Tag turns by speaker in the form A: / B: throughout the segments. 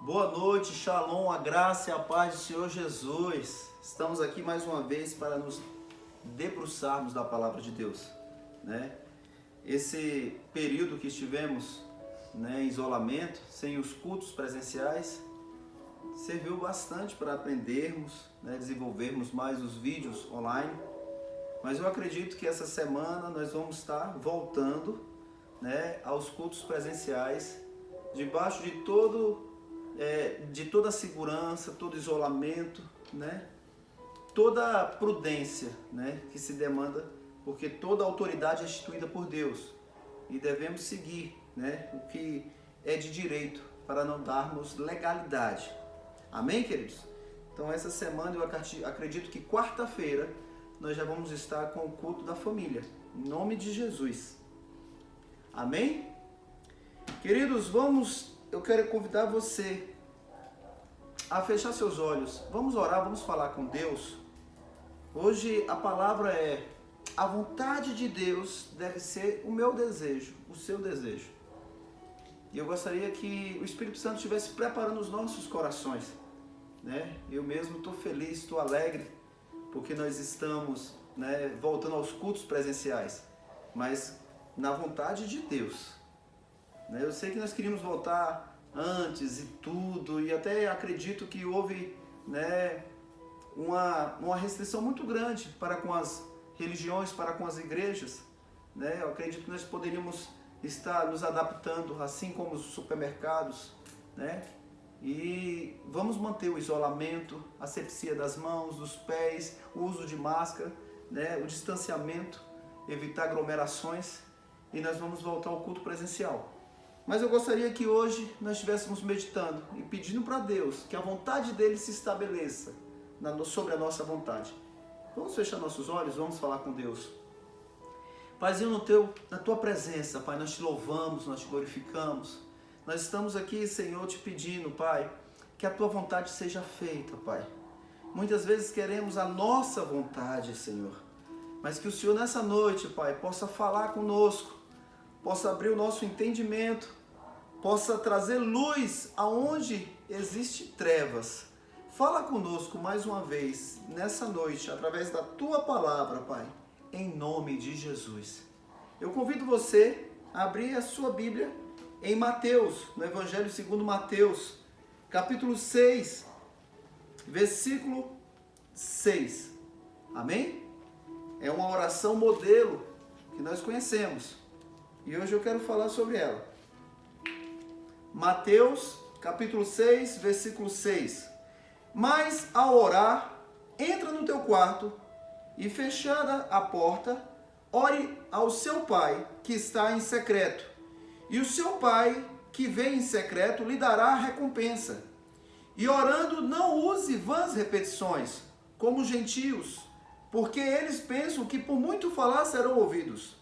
A: Boa noite, Shalom, a graça e a paz do Senhor Jesus. Estamos aqui mais uma vez para nos debruçarmos da palavra de Deus, né? Esse período que estivemos, em isolamento, sem os cultos presenciais, serviu bastante para aprendermos, desenvolvermos mais os vídeos online. Mas eu acredito que essa semana nós vamos estar voltando, aos cultos presenciais, debaixo de toda a segurança, todo isolamento, toda a prudência, que se demanda, porque toda a autoridade é instituída por Deus e devemos seguir, o que é de direito para não darmos legalidade. Amém, queridos? Então essa semana eu acredito que quarta-feira nós já vamos estar com o culto da família, em nome de Jesus. Amém? Queridos, eu quero convidar você a fechar seus olhos. Vamos orar, vamos falar com Deus. Hoje a palavra é: a vontade de Deus deve ser o meu desejo, o seu desejo. E eu gostaria que o Espírito Santo estivesse preparando os nossos corações, Eu mesmo estou feliz, estou alegre, porque nós estamos, voltando aos cultos presenciais, mas na vontade de Deus. Eu sei que nós queríamos voltar antes e tudo, e até acredito que houve uma restrição muito grande para com as religiões, para com as igrejas. Eu acredito que nós poderíamos estar nos adaptando, assim como os supermercados, e vamos manter o isolamento, a asepsia das mãos, dos pés, o uso de máscara, o distanciamento, evitar aglomerações, e nós vamos voltar ao culto presencial. Mas eu gostaria que hoje nós estivéssemos meditando e pedindo para Deus que a vontade dele se estabeleça sobre a nossa vontade. Vamos fechar nossos olhos, vamos falar com Deus. Paizinho, na tua presença, Pai, nós te louvamos, nós te glorificamos. Nós estamos aqui, Senhor, te pedindo, Pai, que a tua vontade seja feita, Pai. Muitas vezes queremos a nossa vontade, Senhor, mas que o Senhor nessa noite, Pai, possa falar conosco, possa abrir o nosso entendimento, possa trazer luz aonde existe trevas. Fala conosco mais uma vez, nessa noite, através da tua palavra, Pai, em nome de Jesus. Eu convido você a abrir a sua Bíblia em Mateus, no Evangelho segundo Mateus, capítulo 6, versículo 6. Amém? É uma oração modelo que nós conhecemos. E hoje eu quero falar sobre ela. Mateus, capítulo 6, versículo 6. Mas ao orar, entra no teu quarto e, fechada a porta, ore ao seu pai que está em secreto. E o seu pai que vem em secreto lhe dará a recompensa. E orando, não use vãs repetições, como os gentios, porque eles pensam que por muito falar serão ouvidos.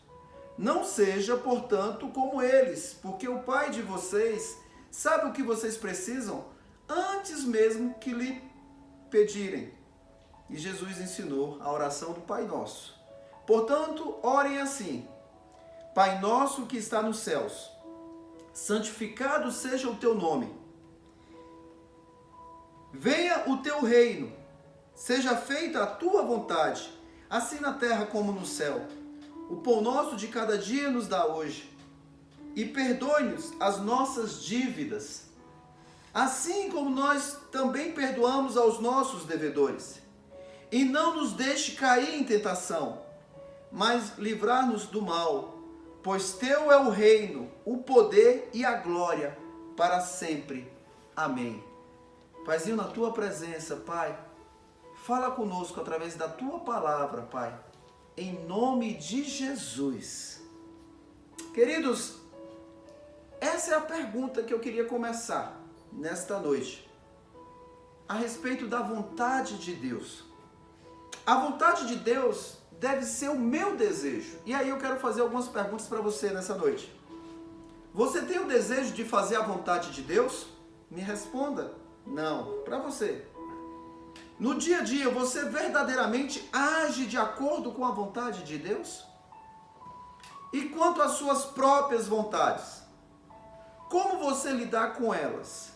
A: Não seja, portanto, como eles, porque o Pai de vocês sabe o que vocês precisam antes mesmo que lhe pedirem. E Jesus ensinou a oração do Pai Nosso. Portanto, orem assim: Pai nosso que está nos céus, santificado seja o teu nome. Venha o teu reino, seja feita a tua vontade, assim na terra como no céu. O pão nosso de cada dia nos dá hoje. E perdoe-nos as nossas dívidas, assim como nós também perdoamos aos nossos devedores. E não nos deixe cair em tentação, mas livrar-nos do mal, pois teu é o reino, o poder e a glória para sempre. Amém. Paizinho, na tua presença, Pai, fala conosco através da tua palavra, Pai, em nome de Jesus. Queridos, essa é a pergunta que eu queria começar nesta noite, a respeito da vontade de Deus. A vontade de Deus deve ser o meu desejo. E aí eu quero fazer algumas perguntas para você nessa noite. Você tem o desejo de fazer a vontade de Deus? Me responda. Não, para você. No dia a dia, você verdadeiramente age de acordo com a vontade de Deus? E quanto às suas próprias vontades? Como você lidar com elas?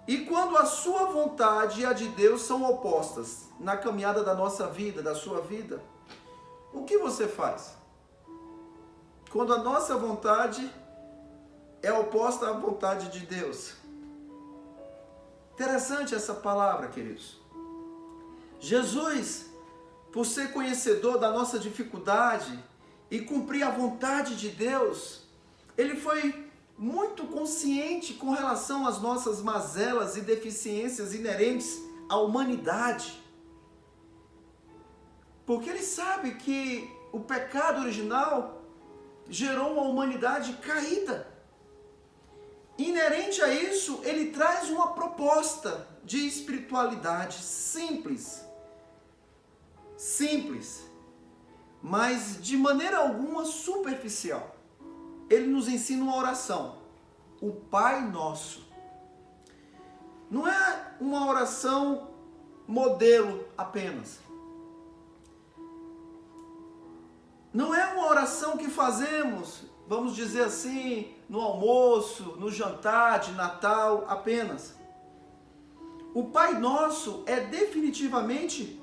A: E quando a sua vontade e a de Deus são opostas na caminhada da nossa vida, da sua vida, o que você faz? Quando a nossa vontade é oposta à vontade de Deus. Interessante essa palavra, queridos. Jesus, por ser conhecedor da nossa dificuldade e cumprir a vontade de Deus, ele foi muito consciente com relação às nossas mazelas e deficiências inerentes à humanidade. Porque ele sabe que o pecado original gerou uma humanidade caída. Inerente a isso, ele traz uma proposta de espiritualidade simples, mas de maneira alguma superficial. Ele nos ensina uma oração, o Pai Nosso. Não é uma oração modelo apenas. Não é uma oração que fazemos, vamos dizer assim, no almoço, no jantar de Natal apenas. O Pai Nosso é definitivamente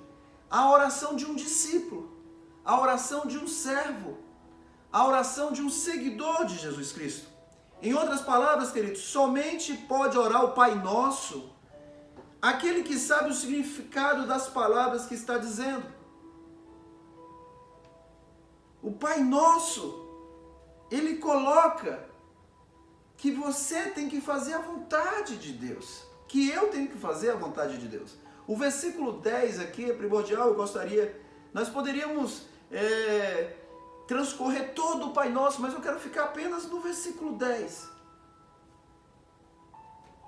A: a oração de um discípulo, a oração de um servo, a oração de um seguidor de Jesus Cristo. Em outras palavras, queridos, somente pode orar o Pai Nosso aquele que sabe o significado das palavras que está dizendo. O Pai Nosso, ele coloca que você tem que fazer a vontade de Deus, que eu tenho que fazer a vontade de Deus. O versículo 10 aqui é primordial, nós poderíamos transcorrer todo o Pai Nosso, mas eu quero ficar apenas no versículo 10.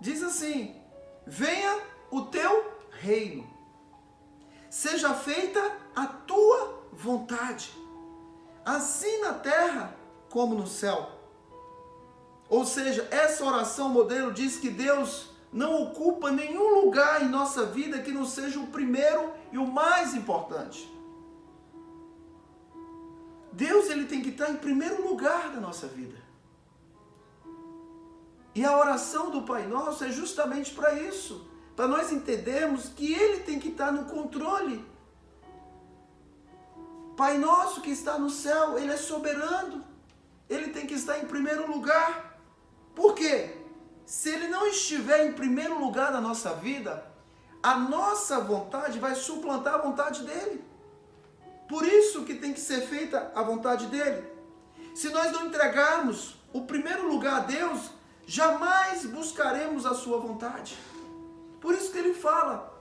A: Diz assim: venha o teu reino, seja feita a tua vontade, assim na terra como no céu. Ou seja, essa oração modelo diz que Deus não ocupa nenhum lugar em nossa vida que não seja o primeiro e o mais importante. Deus, ele tem que estar em primeiro lugar da nossa vida. E a oração do Pai Nosso é justamente para isso, para nós entendermos que ele tem que estar no controle. Pai Nosso que está no céu, ele é soberano, ele tem que estar em primeiro lugar. Por quê? Se ele não estiver em primeiro lugar na nossa vida, a nossa vontade vai suplantar a vontade dele. Por isso que tem que ser feita a vontade dele. Se nós não entregarmos o primeiro lugar a Deus, jamais buscaremos a sua vontade. Por isso que ele fala: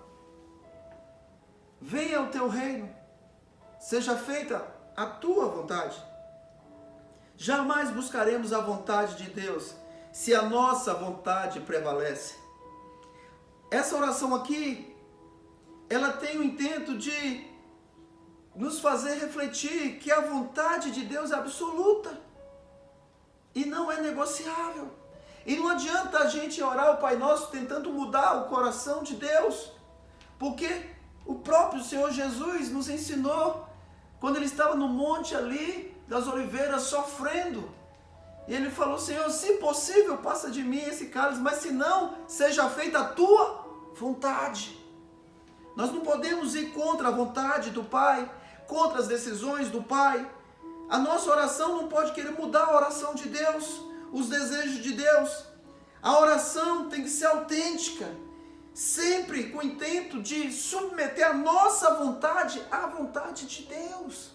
A: venha o teu reino, seja feita a tua vontade. Jamais buscaremos a vontade de Deus se a nossa vontade prevalece. Essa oração aqui, ela tem o intento de nos fazer refletir que a vontade de Deus é absoluta e não é negociável. E não adianta a gente orar o Pai Nosso tentando mudar o coração de Deus, porque o próprio Senhor Jesus nos ensinou, quando ele estava no monte ali das oliveiras sofrendo, e ele falou: Senhor, se possível, passa de mim esse cálice, mas se não, seja feita a tua vontade. Nós não podemos ir contra a vontade do Pai, contra as decisões do Pai. A nossa oração não pode querer mudar a oração de Deus, os desejos de Deus. A oração tem que ser autêntica, sempre com o intento de submeter a nossa vontade à vontade de Deus.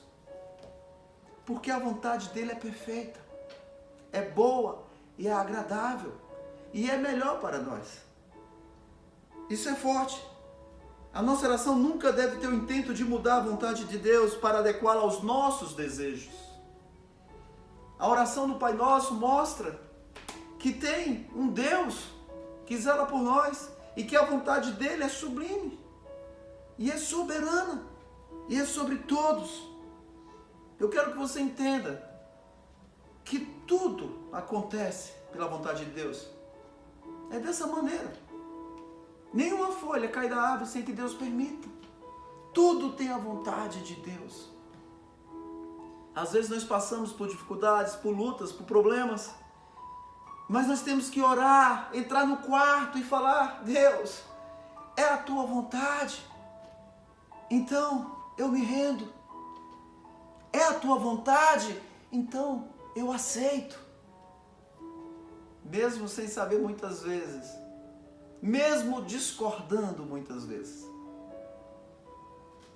A: Porque a vontade dele é perfeita, é boa e é agradável e é melhor para nós. Isso é forte. A nossa oração nunca deve ter o intento de mudar a vontade de Deus para adequá-la aos nossos desejos. A oração do Pai Nosso mostra que tem um Deus que zela por nós e que a vontade dele é sublime e é soberana e é sobre todos. Eu quero que você entenda que tudo acontece pela vontade de Deus. É dessa maneira. Nenhuma folha cai da árvore sem que Deus permita. Tudo tem a vontade de Deus. Às vezes nós passamos por dificuldades, por lutas, por problemas, Mas nós temos que orar, entrar no quarto e falar: Deus, é a tua vontade, então eu me rendo. É a tua vontade, então eu aceito. Mesmo sem saber muitas vezes, mesmo discordando muitas vezes.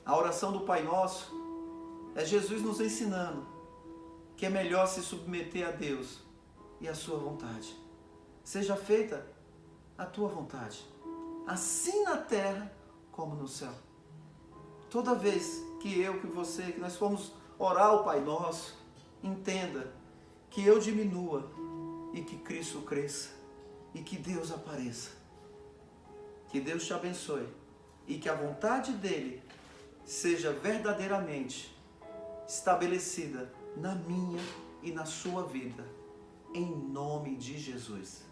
A: A oração do Pai Nosso é Jesus nos ensinando que é melhor se submeter a Deus e a sua vontade. Seja feita a tua vontade, assim na terra como no céu. Toda vez que eu, que você, que nós formos orar ao Pai Nosso, entenda que eu diminua e que Cristo cresça e que Deus apareça. Que Deus te abençoe e que a vontade dele seja verdadeiramente estabelecida na minha e na sua vida, em nome de Jesus.